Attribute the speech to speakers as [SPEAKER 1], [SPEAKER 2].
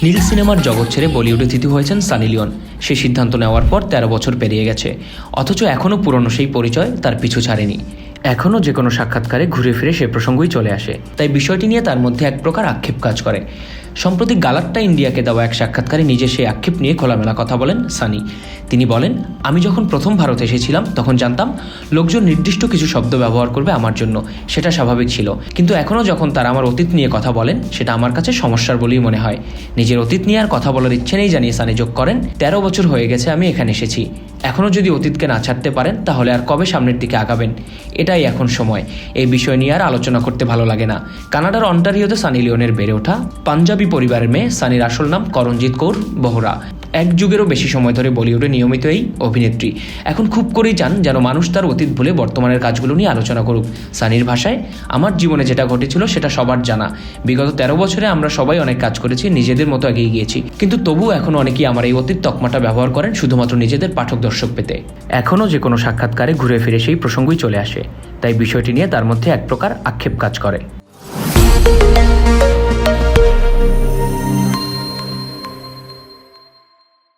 [SPEAKER 1] নীল সিনেমার জগৎ ছেড়ে বলিউডে থিতু হয়েছেন সানি লিওন। সেই সিদ্ধান্ত নেওয়ার পর 13 বছর পেরিয়ে গেছে, অথচ এখনও পুরনো সেই পরিচয় তার পিছু ছাড়েনি। এখনও যে কোনো সাক্ষাৎকারে ঘুরে ফিরে সে প্রসঙ্গই চলে আসে, তাই বিষয়টি নিয়ে তার মধ্যে এক প্রকার আক্ষেপ কাজ করে। সম্প্রতি গালাট্টা ইন্ডিয়াকে দেওয়া এক সাক্ষাৎকারে নিজে সেই আক্ষেপ নিয়ে খোলামেলা কথা বলেন সানি। তিনি বলেন, আমি যখন প্রথম ভারতে এসেছিলাম তখন জানতাম লোকজন নির্দিষ্ট কিছু শব্দ ব্যবহার করবে আমার জন্য, সেটা স্বাভাবিক ছিল। কিন্তু এখনও যখন তারা আমার অতীত নিয়ে কথা বলেন, সেটা আমার কাছে সমস্যার বলেই মনে হয়। নিজের অতীত নিয়ে আর কথা বলার ইচ্ছে নেই জানিয়ে সানি যোগ করেন, 13 বছর হয়ে গেছে আমি এখানে এসেছি। এখনও যদি অতীতকে না ছাড়তে পারেন তাহলে আর কবে সামনের দিকে আগাবেন? এটাই এখন সময়। এই বিষয় নিয়ে আর আলোচনা করতে ভালো লাগে না। কানাডার অন্টারিওতে সানি লিওনের বেড়ে ওঠা। পাঞ্জাবি পরিবারের মেয়ে, সানির আসল নাম করণজিৎ কৌর বোহরা। এক যুগেরও বেশি সময় ধরে বলিউডে নিয়মিত এই অভিনেত্রী। এখন খুব করেই চান যেন মানুষ তার অতীত ভুলে বর্তমানের কাজগুলো নিয়ে আলোচনা করুক। সানির ভাষায়, আমার জীবনে যেটা ঘটেছিল সেটা সবার জানা। বিগত 13 বছরে আমরা সবাই অনেক কাজ করেছি, নিজেদের মতো এগিয়ে গিয়েছি, কিন্তু তবুও এখনও অনেকেই আমার এই অতীত তকমাটা ব্যবহার করেন শুধুমাত্র নিজেদের পাঠক দর্শক পেতে। এখনও যে কোনো সাক্ষাৎকারে ঘুরে ফিরে সেই প্রসঙ্গই চলে আসে, তাই বিষয়টি নিয়ে তার মধ্যে এক প্রকার আক্ষেপ কাজ করে।